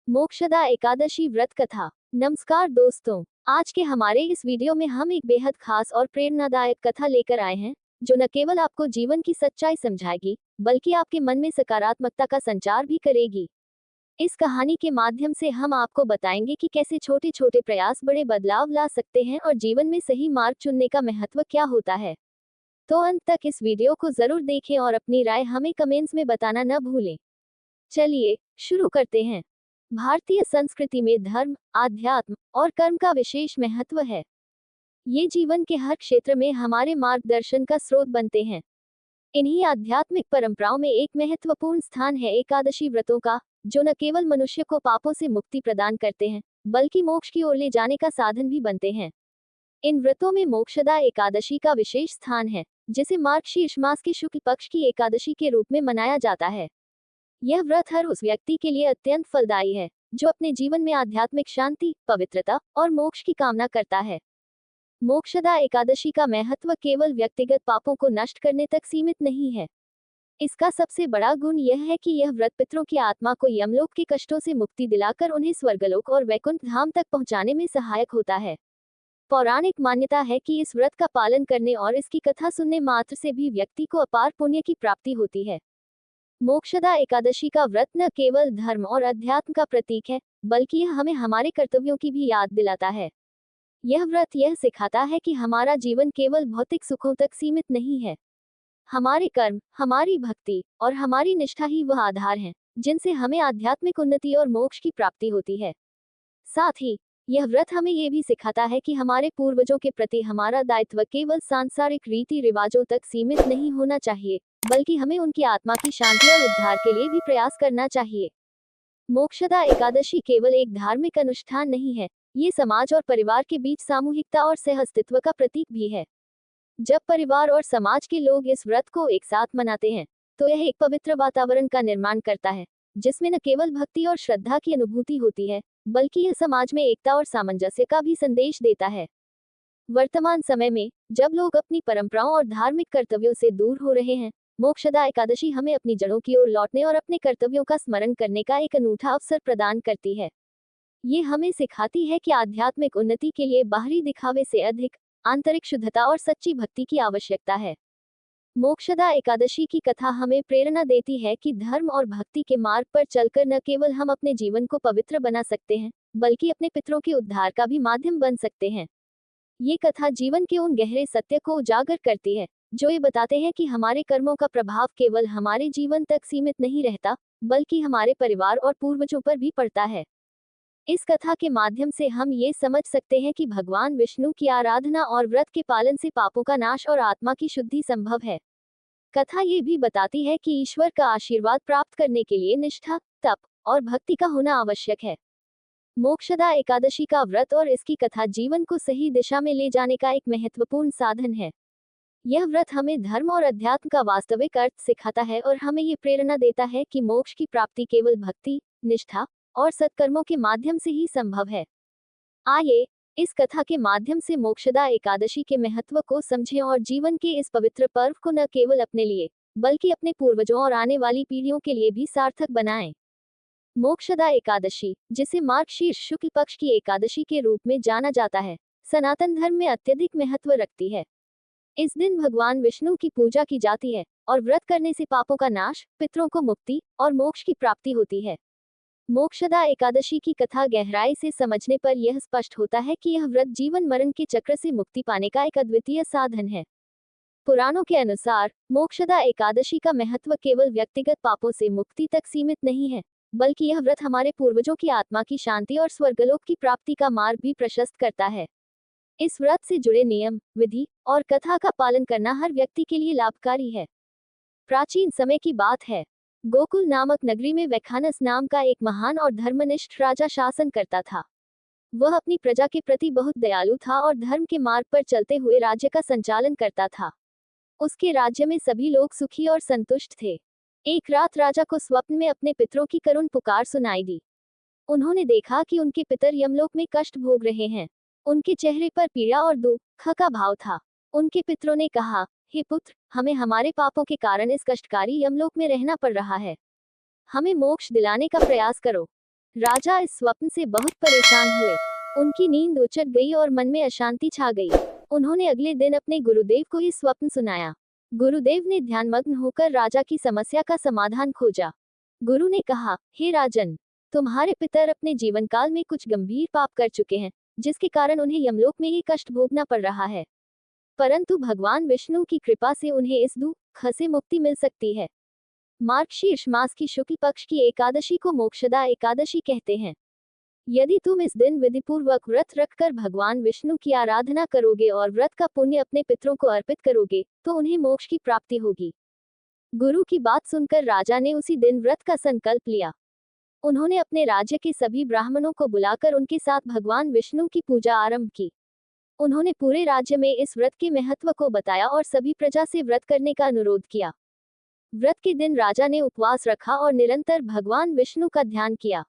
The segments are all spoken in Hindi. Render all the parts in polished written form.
मोक्षदा एकादशी व्रत कथा। नमस्कार दोस्तों, आज के हमारे इस वीडियो में हम एक बेहद खास और प्रेरणादायक कथा लेकर आए हैं, जो न केवल आपको जीवन की सच्चाई समझाएगी, बल्कि आपके मन में सकारात्मकता का संचार भी करेगी। इस कहानी के माध्यम से हम आपको बताएंगे कि कैसे छोटे छोटे प्रयास बड़े बदलाव ला सकते हैं और जीवन में सही मार्ग चुनने का महत्व क्या होता है। तो अंत तक इस वीडियो को जरूर देखें और अपनी राय हमें कमेंट्स में बताना न भूलें। चलिए शुरू करते हैं। भारतीय संस्कृति में धर्म, आध्यात्म और कर्म का विशेष महत्व है। ये जीवन के हर क्षेत्र में हमारे मार्गदर्शन का स्रोत बनते हैं। इन्हीं आध्यात्मिक परंपराओं में एक महत्वपूर्ण स्थान है एकादशी व्रतों का, जो न केवल मनुष्य को पापों से मुक्ति प्रदान करते हैं, बल्कि मोक्ष की ओर ले जाने का साधन भी बनते हैं। इन व्रतों में मोक्षदा एकादशी का विशेष स्थान है, जिसे मार्गशीर्ष मास के शुक्ल पक्ष की एकादशी के रूप में मनाया जाता है। यह व्रत हर उस व्यक्ति के लिए अत्यंत फलदायी है, जो अपने जीवन में आध्यात्मिक शांति, पवित्रता और मोक्ष की कामना करता है। मोक्षदा एकादशी का महत्व केवल व्यक्तिगत पापों को नष्ट करने तक सीमित नहीं है। इसका सबसे बड़ा गुण यह है कि यह व्रत पितरों की आत्मा को यमलोक के कष्टों से मुक्ति दिलाकर उन्हें स्वर्गलोक और वैकुंठ धाम तक पहुंचाने में सहायक होता है। पौराणिक मान्यता है कि इस व्रत का पालन करने और इसकी कथा सुनने मात्र से भी व्यक्ति को अपार पुण्य की प्राप्ति होती है। मोक्षदा एकादशी का व्रत न केवल धर्म और अध्यात्म का प्रतीक है, बल्कि यह हमें हमारे कर्तव्यों की भी याद दिलाता है। यह व्रत यह सिखाता है कि हमारा जीवन केवल भौतिक सुखों तक सीमित नहीं है। हमारे कर्म, हमारी भक्ति और हमारी निष्ठा ही वह आधार हैं, जिनसे हमें आध्यात्मिक उन्नति और मोक्ष की प्राप्ति होती है। साथ ही यह व्रत हमें ये भी सिखाता है कि हमारे पूर्वजों के प्रति हमारा दायित्व केवल सांसारिक रीति रिवाजों तक सीमित नहीं होना चाहिए, बल्कि हमें उनकी आत्मा की शांति और उद्धार के लिए भी प्रयास करना चाहिए। मोक्षदा एकादशी केवल एक धार्मिक अनुष्ठान नहीं है, ये समाज और परिवार के बीच सामूहिकता और सहअस्तित्व का प्रतीक भी है। जब परिवार और समाज के लोग इस व्रत को एक साथ मनाते हैं, तो यह एक पवित्र वातावरण का निर्माण करता है, जिसमें न केवल भक्ति और श्रद्धा की अनुभूति होती है, बल्कि यह समाज में एकता और सामंजस्य का भी संदेश देता है। वर्तमान समय में जब लोग अपनी परंपराओं और धार्मिक कर्तव्यों से दूर हो रहे हैं, मोक्षदा एकादशी हमें अपनी जड़ों की ओर लौटने और अपने कर्तव्यों का स्मरण करने का एक अनूठा अवसर प्रदान करती है। ये हमें सिखाती है कि आध्यात्मिक उन्नति के लिए बाहरी दिखावे से अधिक आंतरिक शुद्धता और सच्ची भक्ति की आवश्यकता है। मोक्षदा एकादशी की कथा हमें प्रेरणा देती है कि धर्म और भक्ति के मार्ग पर चलकर न केवल हम अपने जीवन को पवित्र बना सकते हैं, बल्कि अपने पितरों के उद्धार का भी माध्यम बन सकते हैं। ये कथा जीवन के उन गहरे सत्य को उजागर करती है, जो ये बताते हैं कि हमारे कर्मों का प्रभाव केवल हमारे जीवन तक सीमित नहीं रहता, बल्कि हमारे परिवार और पूर्वजों पर भी पड़ता है। इस कथा के माध्यम से हम ये समझ सकते हैं कि भगवान विष्णु की आराधना और व्रत के पालन से पापों का नाश और आत्मा की शुद्धि संभव है। कथा ये भी बताती है कि ईश्वर का आशीर्वाद प्राप्त करने के लिए निष्ठा, तप और भक्ति का होना आवश्यक है। मोक्षदा एकादशी का व्रत और इसकी कथा जीवन को सही दिशा में ले जाने का एक महत्वपूर्ण साधन है। यह व्रत हमें धर्म और अध्यात्म का वास्तविक अर्थ सिखाता है और हमें ये प्रेरणा देता है कि मोक्ष की प्राप्ति केवल भक्ति, निष्ठा और सत्कर्मों के माध्यम से ही संभव है। आइए इस कथा के माध्यम से मोक्षदा एकादशी के महत्व को समझें और जीवन के इस पवित्र पर्व को न केवल अपने लिए, बल्कि अपने पूर्वजों और आने वाली पीढ़ियों के लिए भी सार्थक बनाएं। मोक्षदा एकादशी, जिसे मार्गशीर्ष शुक्ल पक्ष की एकादशी के रूप में जाना जाता है, सनातन धर्म में अत्यधिक महत्व रखती है। इस दिन भगवान विष्णु की पूजा की जाती है और व्रत करने से पापों का नाश, पितरों को मुक्ति और मोक्ष की प्राप्ति होती है। मोक्षदा एकादशी की कथा गहराई से समझने पर यह स्पष्ट होता है कि यह व्रत जीवन मरण के चक्र से मुक्ति पाने का एक अद्वितीय साधन है। पुराणों के अनुसार मोक्षदा एकादशी का महत्व केवल व्यक्तिगत पापों से मुक्ति तक सीमित नहीं है, बल्कि यह व्रत हमारे पूर्वजों की आत्मा की शांति और स्वर्गलोक की प्राप्ति का मार्ग भी प्रशस्त करता है। इस व्रत से जुड़े नियम, विधि और कथा का पालन करना हर व्यक्ति के लिए लाभकारी है। प्राचीन समय की बात है। गोकुल नामक नगरी में वैखानस नाम का एक महान और धर्मनिष्ठ राजा शासन करता था। वह अपनी प्रजा के प्रति बहुत दयालु था और धर्म के मार्ग पर चलते हुए राज्य का संचालन करता था। उसके राज्य में सभी लोग सुखी और संतुष्ट थे। एक रात राजा को स्वप्न में अपने पितरों की करुण पुकार सुनाई दी। उन्होंने देखा कि उनके पितर यमलोक में कष्ट भोग रहे हैं। उनके चेहरे पर पीड़ा और दुख का भाव था। उनके पितरों ने कहा, हे पुत्र, हमें हमारे पापों के कारण इस कष्टकारी यमलोक में रहना पड़ रहा है। हमें मोक्ष दिलाने का प्रयास करो। राजा इस स्वप्न से बहुत परेशान हुए। उनकी नींद उचट गई और मन में अशांति छा गई। उन्होंने अगले दिन अपने गुरुदेव को ये स्वप्न सुनाया। गुरुदेव ने ध्यानमग्न होकर राजा की समस्या का समाधान खोजा। गुरु ने कहा, हे राजन, तुम्हारे पितर अपने जीवन काल में कुछ गंभीर पाप कर चुके हैं, जिसके कारण उन्हें यमलोक में ये कष्ट भोगना पड़ रहा है। परंतु भगवान विष्णु की कृपा से उन्हें इस दुख से मुक्ति मिल सकती है। मार्गशीर्ष मास की शुक्ल पक्ष की एकादशी को मोक्षदा एकादशी कहते हैं। यदि तुम इस दिन विधिपूर्वक व्रत रखकर भगवान विष्णु की आराधना करोगे और व्रत का पुण्य अपने पितरों को अर्पित करोगे, तो उन्हें मोक्ष की प्राप्ति होगी। गुरु की बात सुनकर राजा ने उसी दिन व्रत का संकल्प लिया। उन्होंने अपने राज्य के सभी ब्राह्मणों को बुलाकर उनके साथ भगवान विष्णु की पूजा आरंभ की। उन्होंने पूरे राज्य में इस व्रत के महत्व को बताया और सभी प्रजा से व्रत करने का अनुरोध किया। व्रत के दिन राजा ने उपवास रखा और निरंतर भगवान विष्णु का ध्यान किया।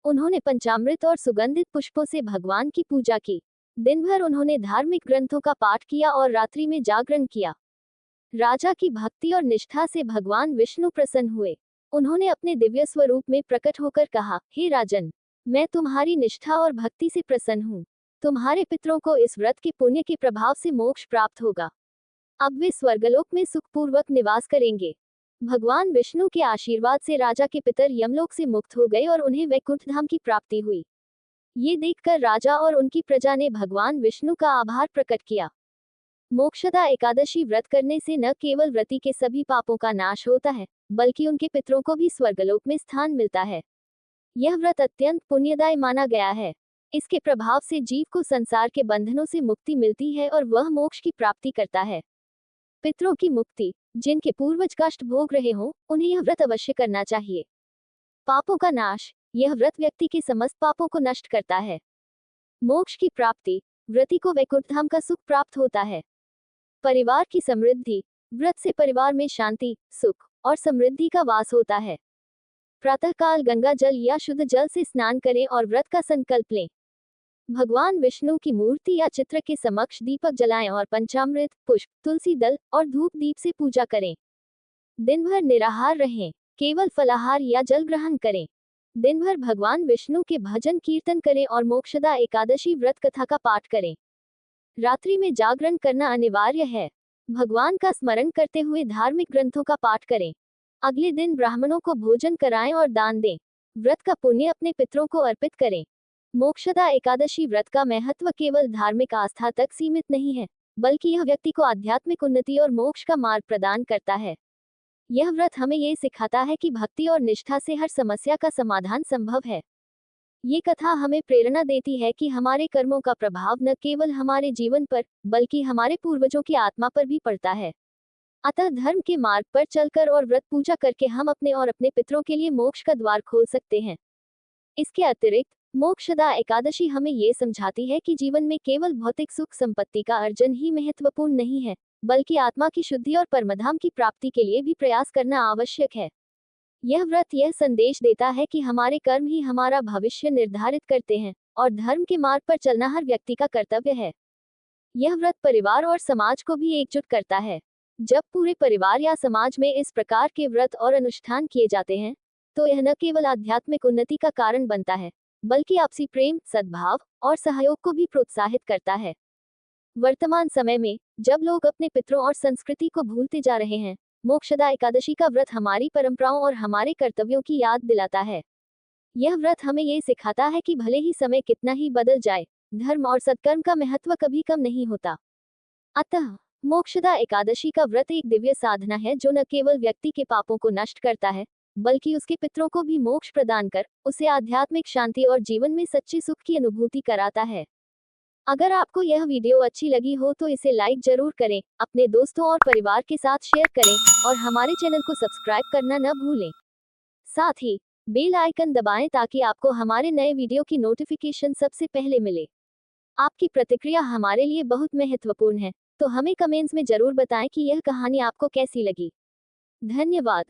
उन्होंने पंचामृत और सुगंधित पुष्पों से भगवान की पूजा की। दिन भर उन्होंने धार्मिक ग्रंथों का पाठ किया और रात्रि में जागरण किया। राजा की भक्ति और निष्ठा से भगवान विष्णु प्रसन्न हुए। उन्होंने अपने दिव्य स्वरूप में प्रकट होकर कहा, हे राजन, मैं तुम्हारी निष्ठा और भक्ति से प्रसन्न हूँ। तुम्हारे पितरों को इस व्रत के पुण्य के प्रभाव से मोक्ष प्राप्त होगा। अब वे स्वर्गलोक में सुखपूर्वक निवास करेंगे। भगवान विष्णु के आशीर्वाद से राजा के पितर यमलोक से मुक्त हो गए और उन्हें वैकुंठ धाम की प्राप्ति हुई। ये देखकर राजा और उनकी प्रजा ने भगवान विष्णु का आभार प्रकट किया। मोक्षदा एकादशी व्रत करने से न केवल व्रती के सभी पापों का नाश होता है, बल्कि उनके पितरों को भी स्वर्गलोक में स्थान मिलता है। यह व्रत अत्यंत पुण्यदायी माना गया है। इसके प्रभाव से जीव को संसार के बंधनों से मुक्ति मिलती है और वह मोक्ष की प्राप्ति करता है। पितरों की मुक्ति, जिनके पूर्वज कष्ट भोग रहे हों, उन्हें यह व्रत अवश्य करना चाहिए। पापों का नाश, यह व्रत व्यक्ति के समस्त पापों को नष्ट करता है। मोक्ष की प्राप्ति, व्रती को वैकुंठ धाम का सुख प्राप्त होता है। परिवार की समृद्धि, व्रत से परिवार में शांति, सुख और समृद्धि का वास होता है। प्रातःकाल गंगा जल या शुद्ध जल से स्नान करें और व्रत का संकल्प लें। भगवान विष्णु की मूर्ति या चित्र के समक्ष दीपक जलाएं और पंचामृत, पुष्प, तुलसी दल और धूप दीप से पूजा करें। दिन भर निराहार रहें, केवल फलाहार या जल ग्रहण करें। दिन भर भगवान विष्णु के भजन कीर्तन करें और मोक्षदा एकादशी व्रत कथा का पाठ करें। रात्रि में जागरण करना अनिवार्य है। भगवान का स्मरण करते हुए धार्मिक ग्रंथों का पाठ करें। अगले दिन ब्राह्मणों को भोजन कराएं और दान दें। व्रत का पुण्य अपने पितरों को अर्पित करें। मोक्षदा एकादशी व्रत का महत्व केवल धार्मिक आस्था तक सीमित नहीं है, बल्कि यह व्यक्ति को आध्यात्मिक उन्नति और मोक्ष का मार्ग प्रदान करता है। यह व्रत हमें ये सिखाता है कि भक्ति और निष्ठा से हर समस्या का समाधान संभव है। ये कथा हमें प्रेरणा देती है कि हमारे कर्मों का प्रभाव न केवल हमारे जीवन पर, बल्कि हमारे पूर्वजों की आत्मा पर भी पड़ता है। अतः धर्म के मार्ग पर चलकर और व्रत पूजा करके हम अपने और अपने पितरों के लिए मोक्ष का द्वार खोल सकते हैं। इसके अतिरिक्त मोक्षदा एकादशी हमें ये समझाती है कि जीवन में केवल भौतिक सुख संपत्ति का अर्जन ही महत्वपूर्ण नहीं है, बल्कि आत्मा की शुद्धि और परमधाम की प्राप्ति के लिए भी प्रयास करना आवश्यक है। यह व्रत यह संदेश देता है कि हमारे कर्म ही हमारा भविष्य निर्धारित करते हैं और धर्म के मार्ग पर चलना हर व्यक्ति का कर्तव्य है। यह व्रत परिवार और समाज को भी एकजुट करता है। जब पूरे परिवार या समाज में इस प्रकार के व्रत और अनुष्ठान किए जाते हैं, तो यह न केवल आध्यात्मिक उन्नति का कारण बनता है, बल्कि आपसी प्रेम, सद्भाव और सहयोग को भी प्रोत्साहित करता है। वर्तमान समय में जब लोग अपने पितरों और संस्कृति को भूलते जा रहे हैं, मोक्षदा एकादशी का व्रत हमारी परंपराओं और हमारे कर्तव्यों की याद दिलाता है। यह व्रत हमें ये सिखाता है कि भले ही समय कितना ही बदल जाए, धर्म और सत्कर्म का महत्व कभी कम नहीं होता। अतः मोक्षदा एकादशी का व्रत एक दिव्य साधना है जो न केवल व्यक्ति के पापों को नष्ट करता है, बल्कि उसके पितरों को भी मोक्ष प्रदान कर उसे आध्यात्मिक शांति और जीवन में सच्ची सुख की अनुभूति कराता है। अगर आपको यह वीडियो अच्छी लगी हो तो इसे लाइक जरूर करें, अपने दोस्तों और परिवार के साथ शेयर करें और हमारे चैनल को सब्सक्राइब करना न भूलें। साथ ही बेल आइकन दबाएं ताकि आपको हमारे नए वीडियो की नोटिफिकेशन सबसे पहले मिले। आपकी प्रतिक्रिया हमारे लिए बहुत महत्वपूर्ण है, तो हमें कमेंट्स में जरूर बताएं कि यह कहानी आपको कैसी लगी। धन्यवाद।